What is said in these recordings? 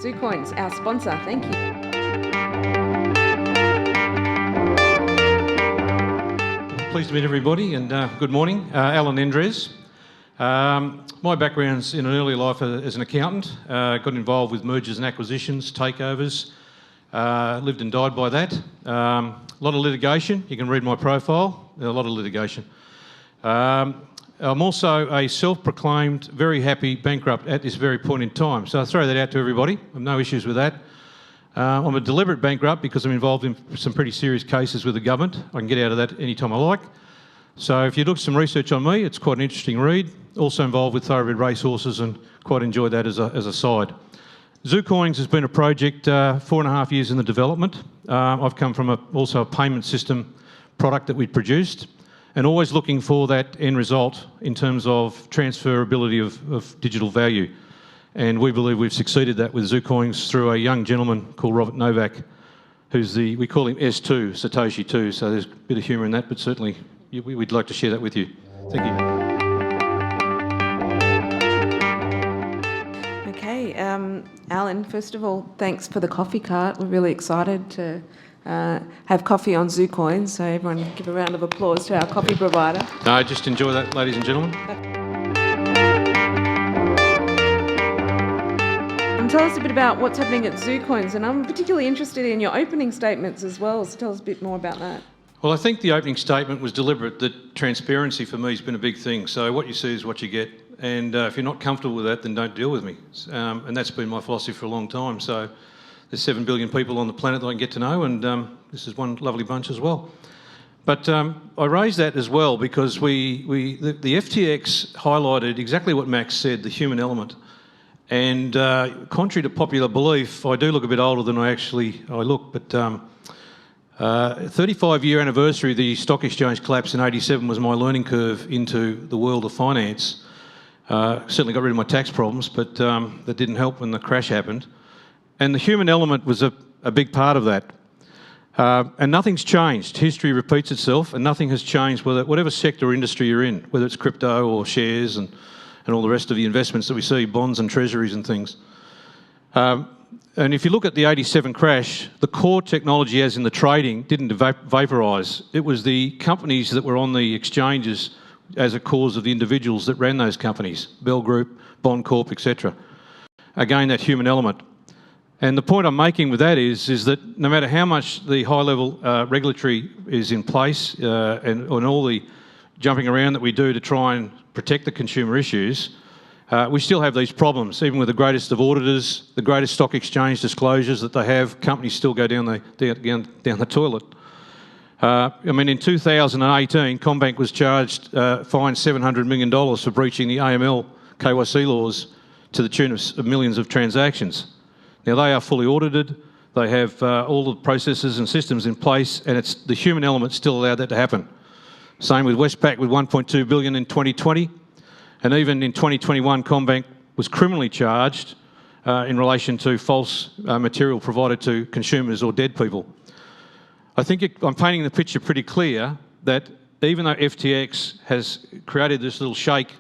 Zoocoins, our sponsor. Thank you. Pleased to meet everybody, and good morning. Alan Endres. My background's in an early life as an accountant. Got involved with mergers and acquisitions, takeovers. Lived and died by that. A lot of litigation. You can read my profile. A lot of litigation. I'm also a self-proclaimed, very happy bankrupt at this very point in time. So I throw that out to everybody. I have no issues with that. I'm a deliberate bankrupt because I'm involved in some pretty serious cases with the government. I can get out of that anytime I like. So if you look at some research on me, it's quite an interesting read. Also involved with thoroughbred racehorses and quite enjoyed that as a side. Zoocoins has been a project 4.5 years in the development. I've come from also a payment system product that we'd produced, and always looking for that end result in terms of transferability of digital value. And we believe we've succeeded that with Zoocoins through a young gentleman called Robert Novak, who's we call him S2, Satoshi 2, so there's a bit of humour in that, but certainly we'd like to share that with you. Thank you. Okay, Alan, first of all, thanks for the coffee cart. We're really excited to have coffee on Zoocoins, so everyone give a round of applause to our coffee provider. No, just enjoy that, ladies and gentlemen. And tell us a bit about what's happening at Zoocoins, and I'm particularly interested in your opening statements as well, so tell us a bit more about that. Well, I think the opening statement was deliberate, that transparency for me has been a big thing. So what you see is what you get, and if you're not comfortable with that, then don't deal with me. And that's been my philosophy for a long time. So there's 7 billion people on the planet that I can get to know, and this is one lovely bunch as well. But I raised that as well because the FTX highlighted exactly what Max said, the human element. And contrary to popular belief, I do look a bit older than I look, but 35-year anniversary of the stock exchange collapse in '87 was my learning curve into the world of finance. Certainly got rid of my tax problems, but that didn't help when the crash happened. And the human element was a big part of that. And nothing's changed. History repeats itself, and nothing has changed, whatever sector or industry you're in, whether it's crypto or shares and all the rest of the investments that we see, bonds and treasuries and things. And if you look at the '87 crash, the core technology, as in the trading, didn't vaporise. It was the companies that were on the exchanges as a cause of the individuals that ran those companies, Bell Group, Bond Corp, etc. Again, that human element. And the point I'm making with that is that no matter how much the high-level regulatory is in place and all the jumping around that we do to try and protect the consumer issues, we still have these problems. Even with the greatest of auditors, the greatest stock exchange disclosures that they have, companies still go down the toilet. I mean, in 2018, CommBank was fined $700 million for breaching the AML KYC laws to the tune of millions of transactions. Now, they are fully audited. They have all the processes and systems in place, and it's the human element still allowed that to happen. Same with Westpac with $1.2 billion in 2020. And even in 2021, CommBank was criminally charged in relation to false material provided to consumers or dead people. I think I'm painting the picture pretty clear that even though FTX has created this little shake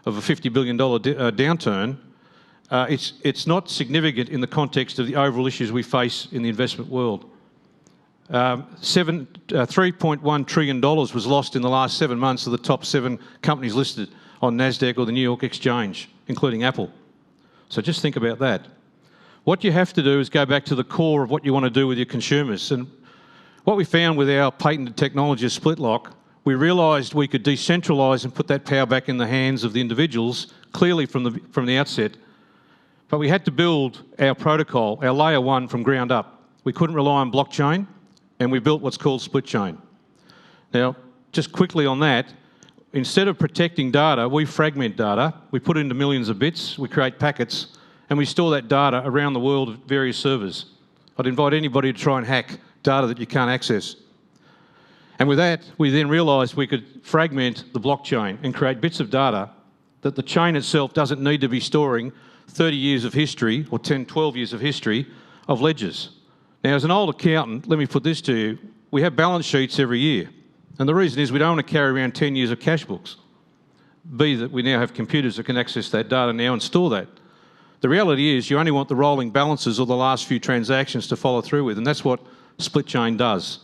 of a $50 billion downturn, it's not significant in the context of the overall issues we face in the investment world. $3.1 trillion was lost in the last 7 months of the top 7 companies listed on NASDAQ or the New York Exchange, including Apple. So just think about that. What you have to do is go back to the core of what you want to do with your consumers. And what we found with our patented technology of split lock, we realised we could decentralise and put that power back in the hands of the individuals, clearly from the outset. But we had to build our protocol, our layer 1, from ground up. We couldn't rely on blockchain, and we built what's called split chain. Now, just quickly on that, instead of protecting data, we fragment data, we put it into millions of bits, we create packets, and we store that data around the world at various servers. I'd invite anybody to try and hack data that you can't access. And with that, we then realised we could fragment the blockchain and create bits of data that the chain itself doesn't need to be storing 30 years of history or 10, 12 years of history of ledgers. Now, as an old accountant, let me put this to you. We have balance sheets every year. And the reason is we don't want to carry around 10 years of cash books. B, that we now have computers that can access that data now and store that. The reality is you only want the rolling balances or the last few transactions to follow through with, and that's what split chain does.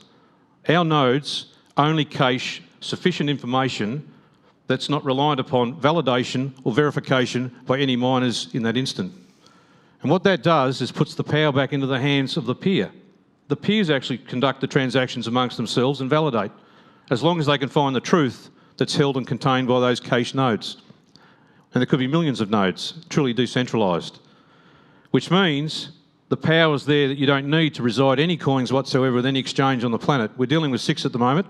Our nodes only cache sufficient information that's not reliant upon validation or verification by any miners in that instant. And what that does is puts the power back into the hands of the peer. The peers actually conduct the transactions amongst themselves and validate, as long as they can find the truth that's held and contained by those cache nodes. And there could be millions of nodes, truly decentralised, which means the power is there that you don't need to reside any coins whatsoever with any exchange on the planet. We're dealing with 6 at the moment.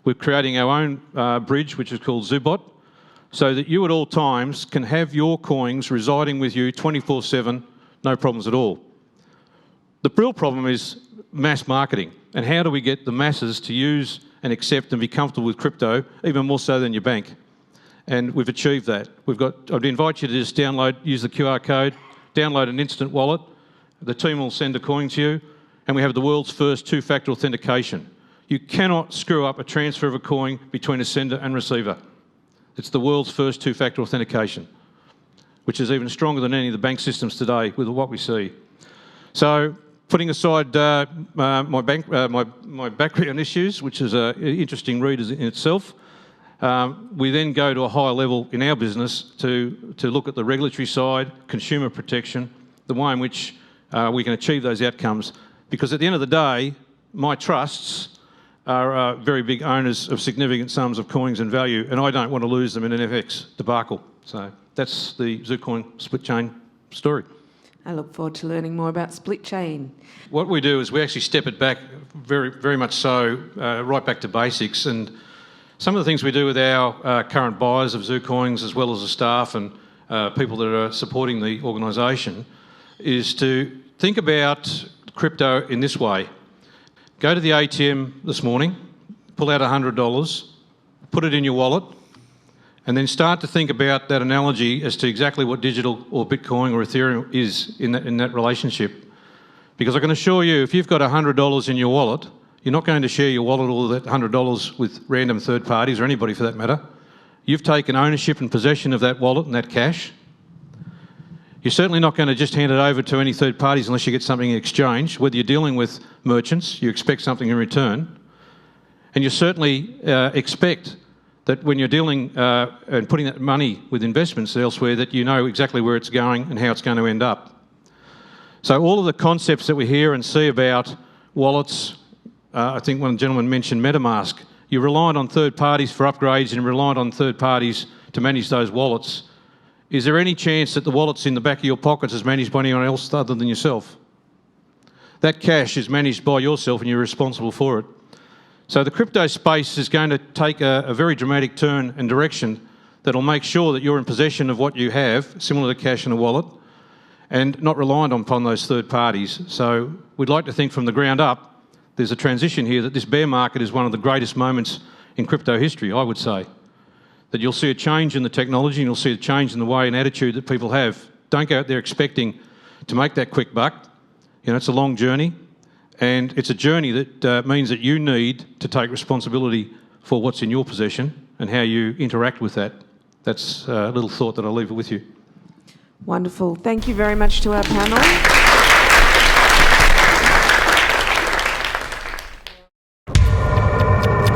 We're creating our own bridge, which is called Zubot, so that you at all times can have your coins residing with you 24/7, no problems at all. The real problem is mass marketing, and how do we get the masses to use and accept and be comfortable with crypto, even more so than your bank? And we've achieved that. I'd invite you to just use the QR code, download an instant wallet. The team will send a coin to you, and we have the world's first 2-factor authentication. You cannot screw up a transfer of a coin between a sender and receiver. It's the world's first 2-factor authentication, which is even stronger than any of the bank systems today with what we see. So, putting aside my background issues, which is an interesting read in itself, we then go to a higher level in our business to look at the regulatory side, consumer protection, the way in which we can achieve those outcomes. Because at the end of the day, my trusts are very big owners of significant sums of coins and value, and I don't want to lose them in an FX debacle. So that's the Zoocoin split chain story. I look forward to learning more about split chain. What we do is we actually step it back very, very much so, right back to basics. And some of the things we do with our current buyers of Zoocoins, as well as the staff and people that are supporting the organisation, is to think about crypto in this way. Go to the ATM this morning, pull out $100, put it in your wallet, and then start to think about that analogy as to exactly what digital or Bitcoin or Ethereum is in that relationship. Because I can assure you, if you've got $100 in your wallet, you're not going to share your wallet or that $100 with random third parties or anybody for that matter. You've taken ownership and possession of that wallet and that cash. You're certainly not going to just hand it over to any third parties unless you get something in exchange. Whether you're dealing with merchants, you expect something in return. And you certainly expect that when you're dealing and putting that money with investments elsewhere, that you know exactly where it's going and how it's going to end up. So all of the concepts that we hear and see about wallets, I think one gentleman mentioned MetaMask. You're reliant on third parties for upgrades and reliant on third parties to manage those wallets. Is there any chance that the wallet's in the back of your pockets is managed by anyone else other than yourself? That cash is managed by yourself and you're responsible for it. So the crypto space is going to take a very dramatic turn and direction that'll make sure that you're in possession of what you have, similar to cash in a wallet, and not reliant upon those third parties. So we'd like to think from the ground up, there's a transition here that this bear market is one of the greatest moments in crypto history, I would say. That you'll see a change in the technology and you'll see a change in the way and attitude that people have. Don't go out there expecting to make that quick buck. You know, it's a long journey, and it's a journey that means that you need to take responsibility for what's in your possession and how you interact with that. That's a little thought that I'll leave it with you. Wonderful. Thank you very much to our panel.